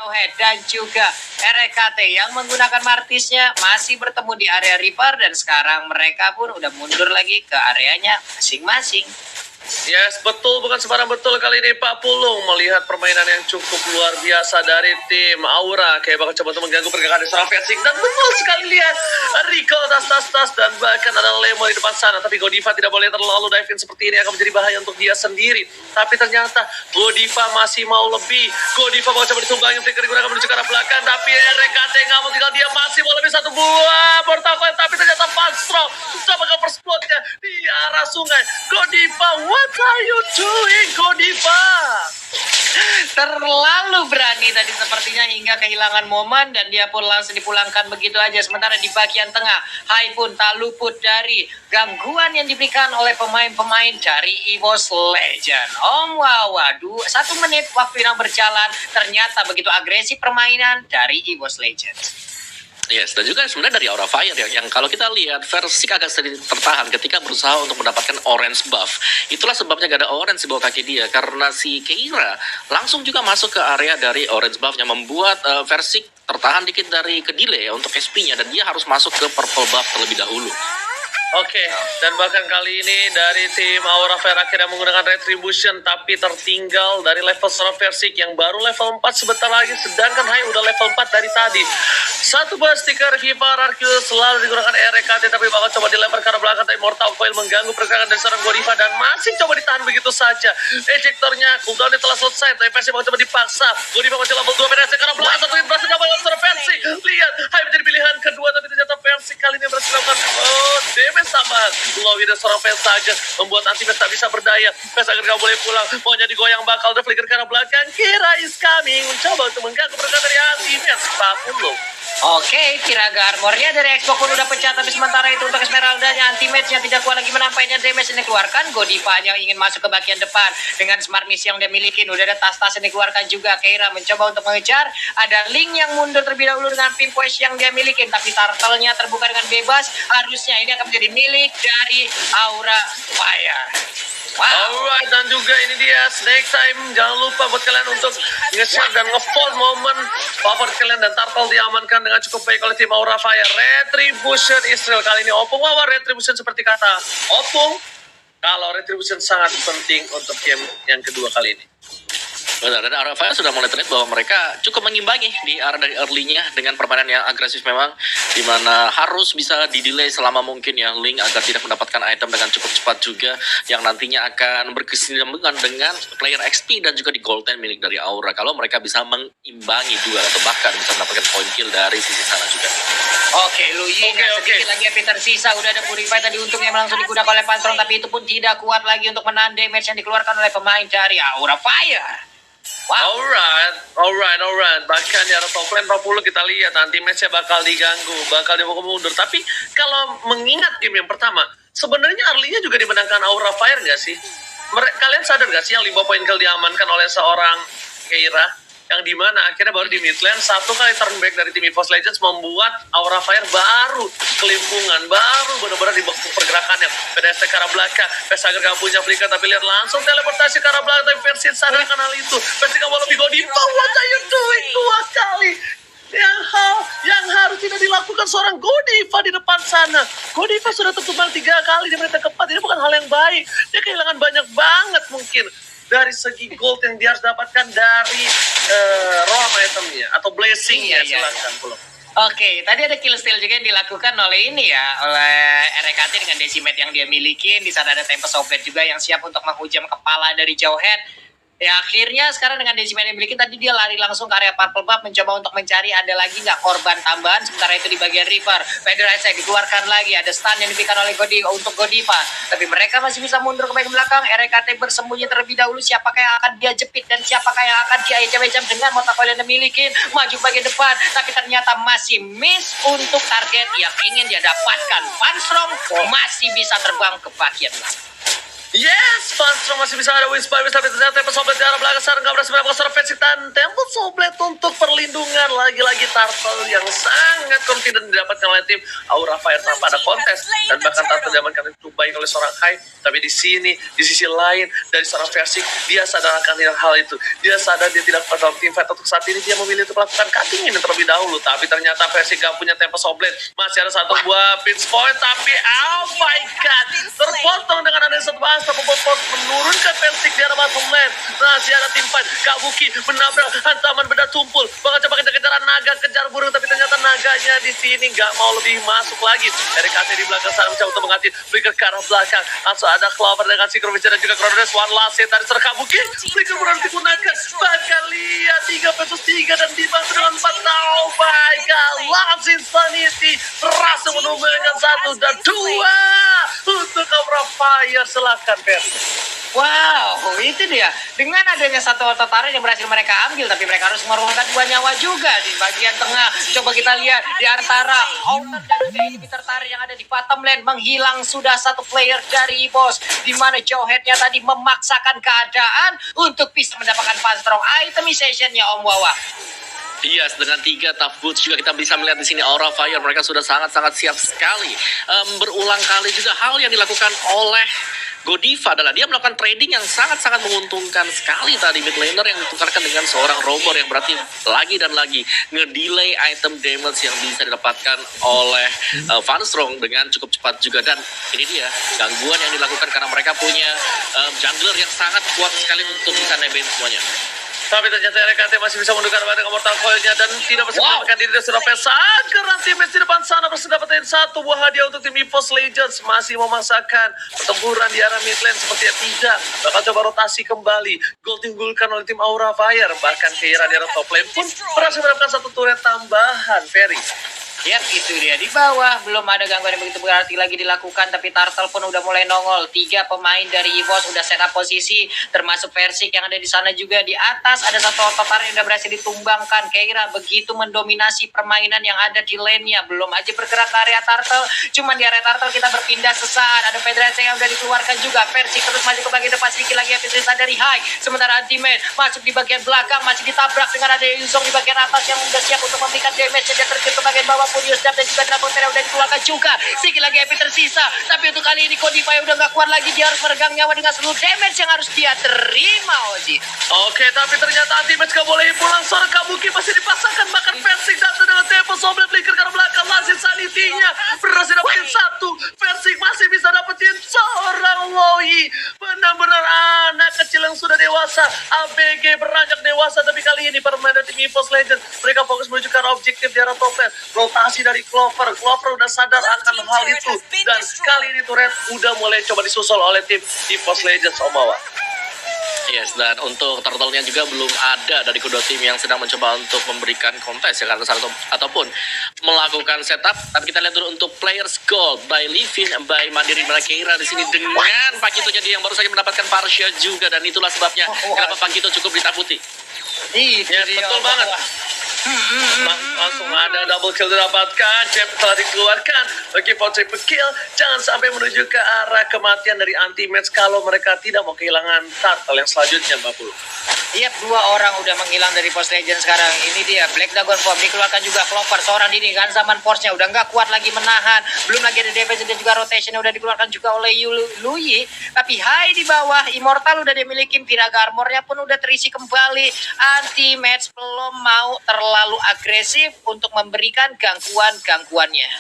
Head dan juga RKT yang menggunakan martisnya masih bertemu di area Reaper dan sekarang mereka pun udah mundur lagi ke areanya masing-masing. Yes, betul, bukan sembarang betul kali ini Pak Pulung melihat permainan yang cukup luar biasa dari tim Aura. Kayak bakal coba untuk mengganggu pergerakan di seorang Versing. Dan betul sekali lihat Rico tas dan bahkan ada Lemo di depan sana. Tapi Godiva tidak boleh terlalu dive in seperti ini, akan menjadi bahaya untuk dia sendiri. Tapi ternyata Godiva masih mau lebih. Godiva mau coba ditunggangi, Flicker digunakan menuju ke arah belakang. Tapi RKT nggak mau tinggal, dia masih mau lebih satu buah mortal coil. Tapi ternyata Panstro coba ke persplotnya di arah sungai. Godiva, what are you doing, Godiva? Terlalu berani tadi sepertinya hingga kehilangan momen dan dia pun langsung dipulangkan begitu aja. Sementara di bagian tengah, Hai pun tak luput dari gangguan yang diberikan oleh pemain-pemain dari EVOS Legend. Waduh, 1 menit waktu yang berjalan, ternyata begitu agresif permainan dari EVOS Legend. Yes, dan juga sebenarnya dari Aura Fire yang kalau kita lihat Versik agak sedikit tertahan ketika berusaha untuk mendapatkan orange buff. Itulah sebabnya gak ada orange di bawah kaki dia, karena si Keira langsung juga masuk ke area dari orange buff yang membuat Versik tertahan dikit dari ke delay untuk SP-nya dan dia harus masuk ke purple buff terlebih dahulu. Oke, dan bahkan kali ini dari tim Aura Fire akhirnya menggunakan Retribution, tapi tertinggal dari level seorang Versik yang baru level 4 sebentar lagi, sedangkan Hai udah level 4 dari tadi. Satu buah stiker Viva Arceus selalu digunakan RKT, tapi bakal coba dilempar ke arah belakang, tapi Mortal Coil mengganggu pergerakan dari seorang Godiva dan masih coba ditahan begitu saja. Ejectornya, cooldownnya telah selesai, tapi Versik bakal coba dipaksa. Godiva masih level 2, PDS ke arah belakang, tapi berhasil dapat seorang Versik. Lihat, Hai menjadi pilihan kedua, tapi ternyata Versik kali ini berhasil melakukan damage tambahan. Lowi dan seorang Vesaga membuat Antimes tak bisa berdaya. Vesaga gak boleh pulang, maunya digoyang bakal udah flicker ke arah belakang. Kira is coming, mencoba untuk mengganggu pergerakan dari Antimes. Pulung. Oke, Kiraga armornya dari Expo pun udah pecah, tapi sementara itu untuk Esmeralda-nya anti-match-nya tidak kuat lagi menampainya damage yang dikeluarkan. Godiva-nya ingin masuk ke bagian depan dengan smart miss yang dia miliki. Udah ada tas-tas yang dikeluarkan juga. Keira mencoba untuk mengejar. Ada Link yang mundur terlebih dahulu dengan pinpoint yang dia miliki, tapi turtle-nya terbuka dengan bebas. Harusnya ini akan menjadi milik dari Aura Fire. Wow. Alright, dan juga ini dia Snake Time. Jangan lupa buat kalian untuk nge-share dan nge-vote momen favorit kalian, dan Turtle diamankan dengan cukup baik oleh tim Aura Fire. Retribution Israel kali ini Opung. Retribution seperti kata Opung, kalau Retribution sangat penting untuk game yang kedua kali ini. Benar, dan Aura Fire sudah mulai terlihat bahwa mereka cukup mengimbangi di arah dari early-nya dengan permainan yang agresif memang, di mana harus bisa di-delay selama mungkin ya Link agar tidak mendapatkan item dengan cukup cepat juga, yang nantinya akan berkesinambungan dengan player XP dan juga di golden milik dari Aura kalau mereka bisa mengimbangi duel atau bahkan bisa mendapatkan point kill dari sisi sana juga. Oke, Luyi sedikit lagi yang tersisa. Udah ada Purify tadi untungnya langsung digunakan oleh Panstrom, tapi itu pun tidak kuat lagi untuk menahan damage yang dikeluarkan oleh pemain dari Aura Fire. Wow. Alright. Bahkan di arah top lane 40 kita lihat anti-match-nya bakal diganggu, bakal dibawa mundur. Tapi kalau mengingat game yang pertama, sebenarnya early-nya juga dimenangkan Aura Fire nggak sih? Kalian sadar nggak sih yang 5 point kill diamankan oleh seorang Keira? Yang dimana akhirnya baru di mid lane 1 kali turn back dari tim EVOS Legends membuat Aura Fire baru kelimpungan, baru benar-benar di pergerakannya. PDST ke arah belakang, Vesaga gak punya flicker, tapi lihat langsung teleportasi ke arah belakang, tapi Versi sadarkan hal itu. Versi gak mau lebih Godiva, what are you doing? 2 kali yang harus tidak dilakukan seorang Godiva di depan sana. Godiva sudah tertumbang 3 kali di menit keempat. Ini bukan hal yang baik. Dia kehilangan banyak banget mungkin dari segi gold yang dia harus dapatkan dari roam itemnya atau blessingnya. Silakan belum. Oke, tadi ada kill steal juga yang dilakukan oleh ini ya, oleh RKT dengan decimate yang dia miliki. Di sana ada Tempest of Blade juga yang siap untuk menghujam kepala dari jauh head. Ya akhirnya sekarang dengan decimate yang dimiliki, tadi dia lari langsung ke area purple buff mencoba untuk mencari ada lagi nggak korban tambahan. Sementara itu di bagian river, Federasi dikeluarkan lagi, ada stun yang diberikan oleh untuk Godiva. Tapi mereka masih bisa mundur ke bagian belakang. RKT bersembunyi terlebih dahulu, siapakah yang akan dia jepit dan siapakah yang akan dia ejam-ejam dengan Mortal Coil yang dimiliki. Maju bagian depan, tapi ternyata masih miss untuk target yang ingin dia dapatkan. Panstrom masih bisa terbang ke bagian belakang. Yes, Funstrong masih bisa ada win spy, tapi ternyata Temple Soblet di arah belakang sekarang nggak berhasil mendapatkan seorang versi dan Temple Soblet untuk perlindungan. Lagi-lagi Turtle yang sangat confident didapatkan oleh tim Aura Fire tanpa ada kontes, dan bahkan Turtle diamankan itu baik oleh seorang Hai. Tapi di sini, di sisi lain dari seorang versi, dia sadar akan hal itu. Dia sadar dia tidak pada tim fight untuk saat ini, dia memilih untuk melakukan cutting ini terlebih dahulu. Tapi ternyata versi gak punya Temple Soblet, masih ada satu buah pinch point, tapi oh my god, terpotong dengan ada satu bahasa Popopot menurunkan Persik di arah bottom lane. Masih ada tim fight, Kak Buki menabrak hantaman beda tumpul, bakal coba kejar-kejaran naga, kejar burung, tapi ternyata naganya di sini nggak mau lebih masuk lagi. Dari KT di belakang sana mencoba untuk mengganti flicker ke arah belakang, langsung ada Clover dengan Synchrovision dan juga Chronodes. One last hit dari serang Kak Buki, flicker berarti digunakan, bahkan lihat 3 versus 3 dan dibantu dengan 4. Oh my god, Lance Insanity berhasil menumbuhkan 1 dan 2 untuk Aura Fire. Silakan Fer. Wow, itu dia. Dengan adanya satu ototarik yang berhasil mereka ambil, tapi mereka harus mengorbankan 2 nyawa juga di bagian tengah. Coba kita lihat di antara Outer dan juga inhibitor tarik yang ada di bottom lane. Menghilang sudah satu player dari EVOS, di mana Jawhead-nya tadi memaksakan keadaan untuk bisa mendapatkan Funstrong itemization-nya Om Wawa. Yes, dengan 3 tough boots juga kita bisa melihat di sini Aura Fire mereka sudah sangat-sangat siap sekali. Berulang kali juga hal yang dilakukan oleh Godiva adalah dia melakukan trading yang sangat-sangat menguntungkan sekali tadi. Mid laner yang ditukarkan dengan seorang Roamur yang berarti lagi dan lagi ngedelay item damage yang bisa didapatkan oleh Funstrong dengan cukup cepat juga. Dan ini dia gangguan yang dilakukan karena mereka punya jungler yang sangat kuat sekali untuk bisa nebeng semuanya. Tapi ternyata RKT masih bisa menundukkan dengan Mortal Coil-nya dan tidak bisa menyelamatkan diri dari seorang Pesa. Agar teammates di depan sana berhasil dapetin satu buah hadiah untuk tim EVOS Legends. Masih memaksakan pertempuran di arah mid lane sepertinya tidak. Bakal coba rotasi kembali. Gol timbulkan oleh tim Aura Fire. Bahkan Keira di arah top lane pun berhasil mendapatkan satu turret tambahan. Ferry. Yap, itu dia di bawah. Belum ada gangguan yang begitu berarti lagi dilakukan, tapi Turtle pun udah mulai nongol. 3 pemain dari EVOS udah set up posisi, termasuk Versik yang ada di sana juga. Di atas ada satu ototar yang udah berhasil ditumbangkan. Keira begitu mendominasi permainan yang ada di lane-nya. Belum aja bergerak ke area Turtle. Cuman di area Turtle kita berpindah sesaat. Ada Federasi yang udah dikeluarkan juga. Versik terus maju ke bagian depan, sedikit lagi Federasi dari High. Sementara Ultimate masuk di bagian belakang, masih ditabrak dengan ada Yuzong di bagian atas yang udah siap untuk memberikan damage. Dia terjun ke bagian bawah. Furious Dab dan juga Dragon Terra udah dikeluarkan juga. Sedikit lagi Epi tersisa, tapi untuk kali ini Godiva udah gak kuat lagi. Dia harus meregang nyawa dengan seluruh damage yang harus dia terima, Oji. Oke, tapi ternyata anti-match gak boleh pulang. Seorang Kabuki masih dipasangkan, bahkan Versik datang dengan tempo Soble flicker ke belakang. Langsung sanitinya berhasil dapetin 1. Versik masih bisa dapetin seorang Loi. Benar-benar anak kecil yang sudah dewasa. ABG beranjak dewasa, tapi kali ini permainan tim EVOS Legends mereka fokus menuju ke arah objektif di arah top lane. Rotasi dari Clover udah sadar akan hal itu, dan kali ini turret udah mulai coba disusul oleh tim EVOS Legends Omawa. Yes, dan untuk turtle-nya juga belum ada dari kedua tim yang sedang mencoba untuk memberikan kontes ya, karena ataupun melakukan setup. Tapi kita lihat dulu untuk players gold by Livin, by Mandiri Keira di sini dengan Pakito jadi yang baru saja mendapatkan Parsha juga, dan itulah sebabnya kenapa Pakito cukup ditakuti. Ya, betul banget. Langsung ada double kill didapatkan. Jam telah dikeluarkan bagi for triple kill. Jangan sampai menuju ke arah kematian dari anti-match kalau mereka tidak mau kehilangan turtle yang selanjutnya, Mbak Pulu. Yap, 2 orang udah menghilang dari Post Legend sekarang. Ini dia Black Dragon Form dikeluarkan juga. Clover seorang diri kan, zaman force-nya udah nggak kuat lagi menahan. Belum lagi ada damage dan juga rotation yang udah dikeluarkan juga oleh Lui. Tapi High di bawah, Immortal udah dimiliki, Piraga Armor-nya pun udah terisi kembali. Anti-match belum mau terlalu agresif untuk memberikan gangguannya.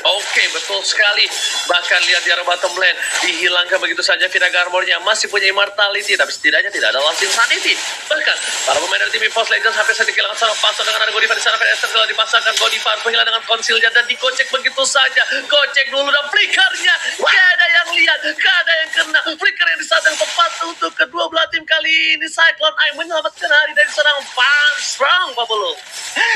Oke, betul sekali. Bahkan lihat di arah bottom lane dihilangkan begitu saja Piraga Armor-nya. Masih punya immortality, tapi setidaknya tidak ada Lance Insanity. Bahkan para pemain dari tim EVOS Legends sampai saat kehilangan seorang pasang dengan ada Godiva di sana. Esther telah dipasangkan, Godiva menghilang dengan konsilnya dan dikocek begitu saja. Kocek dulu dan flickernya gak ada yang lihat, gak ada yang kena. Flicker yang disadang tepat untuk kedua belah tim kali ini. Cyclone Eye menyelamatkan hari dari serang Funstrong, Pak Bulu.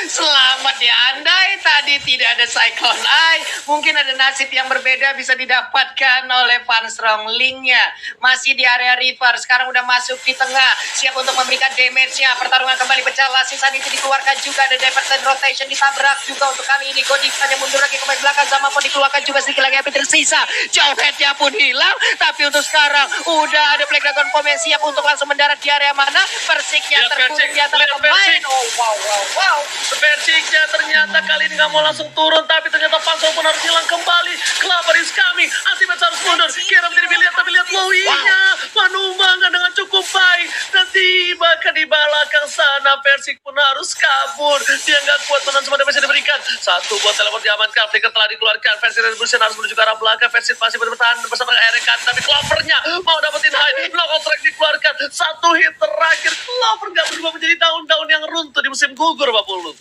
Selamat ya, andai tadi Jadi tidak ada Cyclone Eye, mungkin ada nasib yang berbeda bisa didapatkan oleh Van Strong. Linknya masih di area river, sekarang udah masuk di tengah, siap untuk memberikan damage-nya. Pertarungan kembali pecah, Lasisan itu dikeluarkan juga, ada diversion rotation ditabrak juga untuk kali ini. Godiva yang mundur lagi ke back belakang, sama pun dikeluarkan juga, sedikit lagi api tersisa. Jauheadnya pun hilang, tapi untuk sekarang udah ada Black Dragon Bomb yang siap untuk langsung mendarat di area mana. Persiknya terkurung di antara pemain. Oh wow. Persiknya ternyata kali ini nggak mau langsung turun, tapi ternyata Pansel pun harus hilang kembali. Clover is coming, Ultimate harus mundur. Kira menjadi biliat, tapi lihat Lowinya menumbangkan dengan cukup baik. Dan tiba di belakang sana, Persik pun harus kabur. Dia nggak kuat menahan semua damage yang diberikan. Satu buat teleport diamankan, Flicker telah dikeluarkan. Persik Revolution harus menuju ke arah belakang. Persik masih bertahan bersama Erekat, tapi Clovernya mau dapetin high. Block contract dikeluarkan. Satu hit terakhir, Clover nggak berubah menjadi daun-daun yang runtuh di musim gugur, Pak Pulu.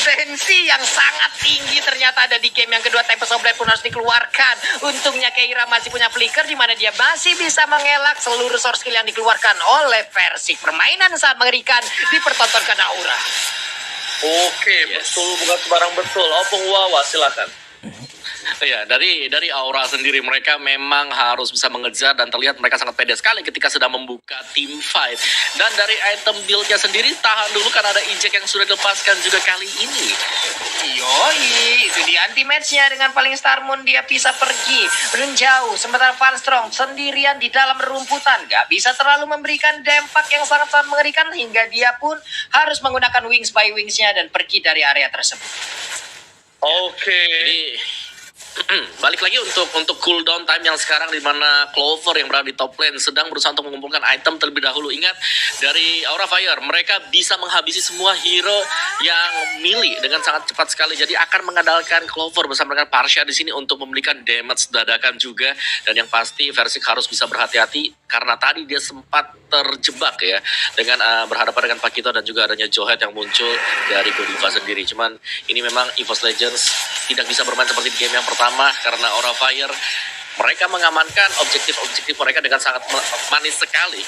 Tensi yang sangat tinggi ternyata ada di game yang kedua. Tempest of Blade pun harus dikeluarkan. Untungnya Keira masih punya flicker, di mana dia masih bisa mengelak seluruh source skill yang dikeluarkan oleh Persik. Permainan sangat mengerikan dipertontonkan Aura. Oke, betul, bukan sembarang betul. Opung Wawa, silakan. Ya, dari Aura sendiri mereka memang harus bisa mengejar dan terlihat mereka sangat pede sekali ketika sedang membuka team fight. Dan dari item build-nya sendiri, tahan dulu karena ada eject yang sudah dilepaskan juga kali ini. Yoi, itu di anti match-nya dengan paling Star Moon dia bisa pergi menjauh. Sementara Van Strong sendirian di dalam rumputan, gak bisa terlalu memberikan dampak yang sangat-sangat mengerikan hingga dia pun harus menggunakan wings by wings-nya dan pergi dari area tersebut. Oke. Jadi balik lagi untuk cooldown time yang sekarang, di mana Clover yang berada di top lane sedang berusaha untuk mengumpulkan item terlebih dahulu. Ingat, dari Aura Fire mereka bisa menghabisi semua hero yang melee dengan sangat cepat sekali. Jadi akan mengandalkan Clover bersama dengan Parsha di sini untuk memberikan damage dadakan juga. Dan yang pasti Versik harus bisa berhati-hati karena tadi dia sempat terjebak ya dengan berhadapan dengan Pakito dan juga adanya Jowhead yang muncul dari Godiva sendiri. Cuman ini memang EVOS Legends tidak bisa bermain seperti di game yang pertama karena Aura Fire mereka mengamankan objektif-objektif mereka dengan sangat manis sekali.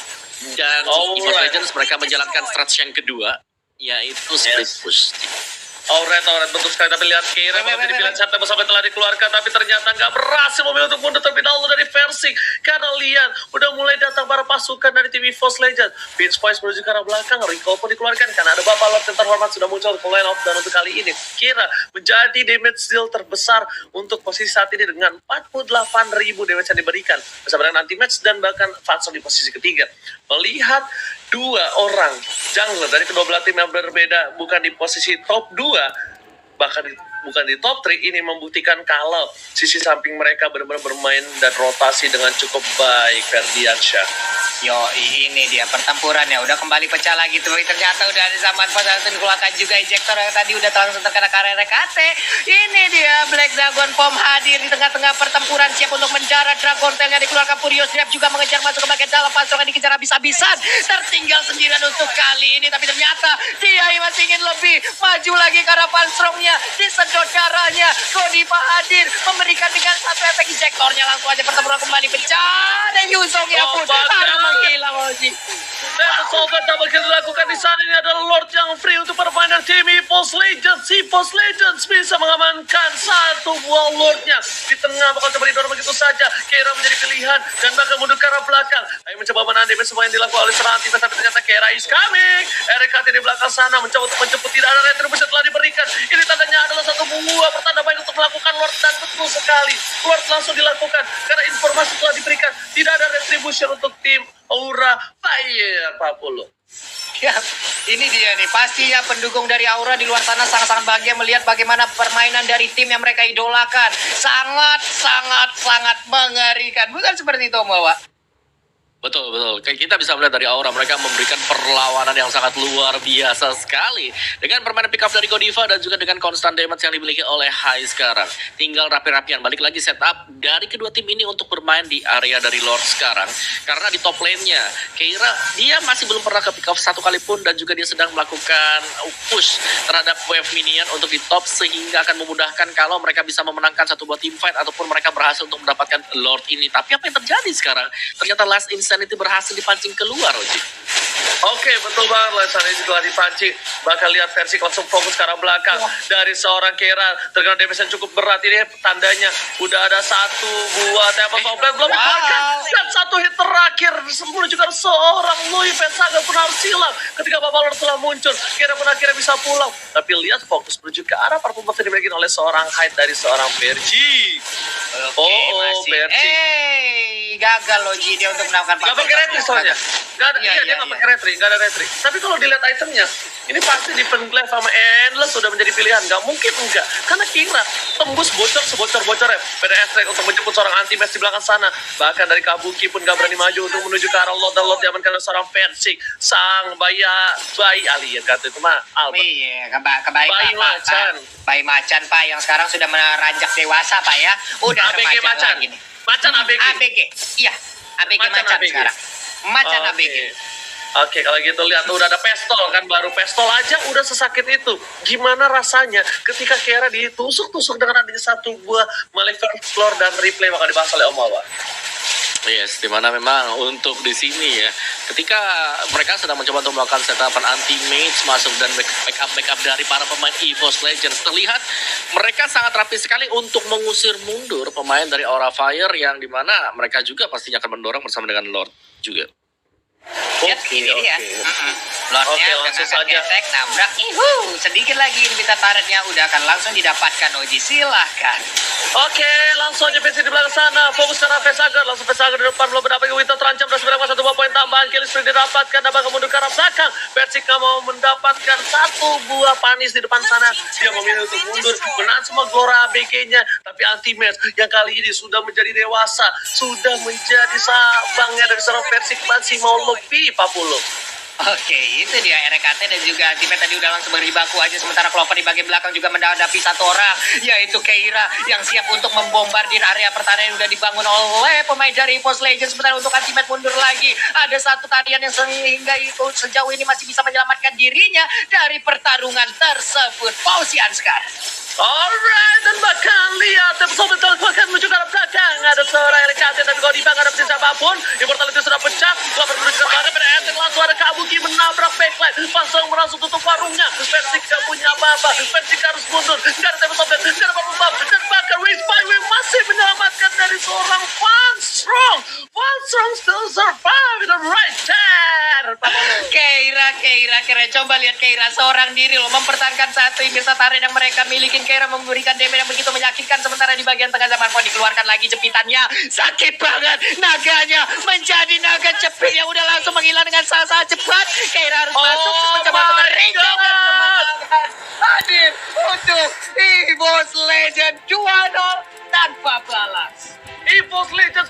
Dan EVOS Legends mereka menjalankan strategi yang kedua, yaitu split push. Alright, betul sekali. Tapi lihat Kira malah dibilang sampai sampai telah dikeluarkan, tapi ternyata nggak berhasil memilih untuk mundur terlebih dahulu dari Versik. Karena lihat udah mulai datang para pasukan dari tim EVOS Legends. Beach Boys menuju ke arah belakang, Rico pun dikeluarkan karena ada Bapak Lord yang terhormat sudah muncul ke line off. Dan untuk kali ini Kira menjadi damage deal terbesar untuk posisi saat ini dengan 48.000 damage yang diberikan bersama dengan anti-match dan bahkan Fansel di posisi ketiga. Melihat dua orang jungler dari kedua belah tim yang berbeda bukan di posisi top 2, bahkan bukan di top 3, ini membuktikan kalau sisi samping mereka benar-benar bermain dan rotasi dengan cukup baik. Ferdiansyah. Yo, ini dia pertempurannya udah kembali pecah lagi tuh. Ternyata udah ada zaman pas langsung dikeluarkan juga ejector yang tadi udah langsung terkena karya RKT. Ini dia Black Dragon Bomb hadir di tengah-tengah pertempuran, siap untuk mendarat. Dragon Tail-nya dikeluarkan, Furious Drive juga mengejar masuk ke bagian dalam. Pansel dikejar habis-habisan, tertinggal sendirian untuk kali ini. Tapi ternyata dia masih ingin lebih maju lagi karena Pansel-nya disedot darahnya. Godiva hadir memberikan dengan satu efek ejectornya, langsung aja pertempuran kembali pecah. Dan Yusongnya pun harus menghilang lagi. Dan Sobat double kill dilakukan di sana. Ini adalah Lord yang free untuk permainan tim EVOS Legends. EVOS Legends bisa mengamankan satu buah Lordnya di tengah. Bakal coba didorong begitu saja. Kera menjadi pilihan dan bakal mundur ke arah belakang. Ayo mencoba menahan damage semua yang dilakukan oleh serangan tim, tapi ternyata Kera is coming. RKT di belakang sana mencoba untuk menjemput, tidak ada retribusi telah diberikan. Ini tandanya adalah satu buah pertanda baik untuk melakukan Lord, dan betul sekali Lord langsung dilakukan karena informasi telah diberikan. Tidak ada retribusi untuk tim Aura Fire, Pak Polo. Ya, ini dia nih. Pastinya pendukung dari Aura di luar sana sangat-sangat bahagia melihat bagaimana permainan dari tim yang mereka idolakan. Sangat mengerikan. Bukan seperti itu, Mbak? Betul. Kayak kita bisa melihat dari Aura, mereka memberikan perlawanan yang sangat luar biasa sekali. Dengan permainan pick up dari Godiva dan juga dengan konstan damage yang dimiliki oleh Hai sekarang. Tinggal rapi-rapian, balik lagi setup dari kedua tim ini untuk bermain di area dari Lord sekarang. Karena di top lane-nya, Keira, dia masih belum pernah ke pick up satu kali pun, dan juga dia sedang melakukan push terhadap wave minion untuk di top, sehingga akan memudahkan kalau mereka bisa memenangkan satu buah team fight ataupun mereka berhasil untuk mendapatkan Lord ini. Tapi apa yang terjadi sekarang? Ternyata last Insanity berhasil dipancing keluar, Oji. Oke, betul banget. Lessan ini juga dipancing. Bahkan lihat versi langsung fokus ke arah belakang dari seorang Keira. Terkena damage yang cukup berat. Ini tandanya udah ada satu buah Tempest of Blade belum dikeluarkan. Dan satu hit terakhir menuju ke seorang Louis Petsaga pun harus silang. Ketika Babalor telah muncul, Keira pun akhirnya bisa pulang. Tapi lihat fokus menuju ke arah purple buff yang dimiliki oleh seorang Hyde dari seorang Percy. Percy. Gagal loh Ji dia untuk melakukan Gak pakai retri soalnya. Gak ada, dia gak pakai retri, gak ada retri. Tapi kalau dilihat itemnya, ini pasti Defend Glaive sama Endless sudah menjadi pilihan. Gak mungkin enggak. Karena Kira tembus bocor sebocor-bocornya. PDS Strike untuk menjemput seorang anti-match di belakang sana. Bahkan dari Kabuki pun gak berani maju untuk menuju ke arah Lord dan Lord diamankan oleh seorang Persik. Sang bayi alien kata itu mah Albert. Iya, kebaik Bayi Pak. macan. Bayi macan Pak yang sekarang sudah meranjak dewasa Pak ya. Udah ABG remaja macan. lagi nih. Macan ABG. ABG. Iya, ABG macan ABG. sekarang. Macan Oke. ABG. Oke, kalau gitu lihat udah ada pistol kan, baru pistol aja udah sesakit itu. Gimana rasanya ketika Keira ditusuk-tusuk dengan adanya satu buah Malevolent Floor dan replay bakal dibahas oleh Om Wawa. Yes, dimana memang untuk di sini ya, ketika mereka sedang mencoba untuk melakukan setapan anti-mage masuk dan backup dari para pemain EVOS Legends, terlihat mereka sangat rapi sekali untuk mengusir mundur pemain dari Aura Fire yang dimana mereka juga pastinya akan mendorong bersama dengan Lord juga. Lihat ini dia. Lordnya Oke, udah langsung ngangkat saja. gesek, nabrak. Sedikit lagi Invita Turretnya udah akan langsung didapatkan Oji. Silahkan. Oke, langsung aja PC di belakang sana. Fokus karena Vesager. Langsung Vesager di depan belum mendapatkan Winter terancam dan sebenarnya satu buah poin tambahan. Kill sprint didapatkan. Dapat mundur ke arah belakang. Persik nggak mau mendapatkan satu buah panis di depan sana. Dia memilih untuk mundur. Menahan semua Glora ABG-nya. Tapi anti-match yang kali ini sudah menjadi dewasa. Sudah menjadi sabangnya dari seorang Persik masih mau lebih 40. Oke, itu dia RKT dan juga Ultimate tadi udah langsung berjibaku aja. Sementara Clover di bagian belakang juga menghadapi satu orang, yaitu Keira yang siap untuk membombardir area pertahanan yang udah dibangun oleh pemain dari EVOS Legends. Sementara untuk Ultimate mundur lagi, ada satu tarian yang sehingga itu sejauh ini masih bisa menyelamatkan dirinya dari pertarungan tersebut. Pausian sekarang. Alright, dan bahkan lihat episode bahkan menuju ke arah belakang. Ada seorang RKT tapi kalau di bang ada siapapun. Immortality sudah pecah. Clover menuju ke belakang. Pada Etek langsung ada Kabuki menabrak backline. Langsung merasuk tutup warungnya. Persik gak punya apa-apa. Persik harus mundur. Gak ada episode, gak ada apa-apa. Dan bahkan Race by Way masih menyelamatkan dari seorang Van Strong. Van Strong still survive in the right hand. Keira. Coba lihat Keira seorang diri loh mempertahankan satu Invisa Turret yang mereka miliki. Keira memberikan damage yang begitu menyakitkan. Sementara di bagian tengah zaman pun dikeluarkan lagi jepitannya. Sakit banget. Naganya menjadi naga cepit yang udah langsung menghilang dengan sangat cepat. Keira harus masuk mencoba untuk meringkuk dan kemenangan hadir untuk EVOS Legend 2-0 tanpa balas. EVOS Legends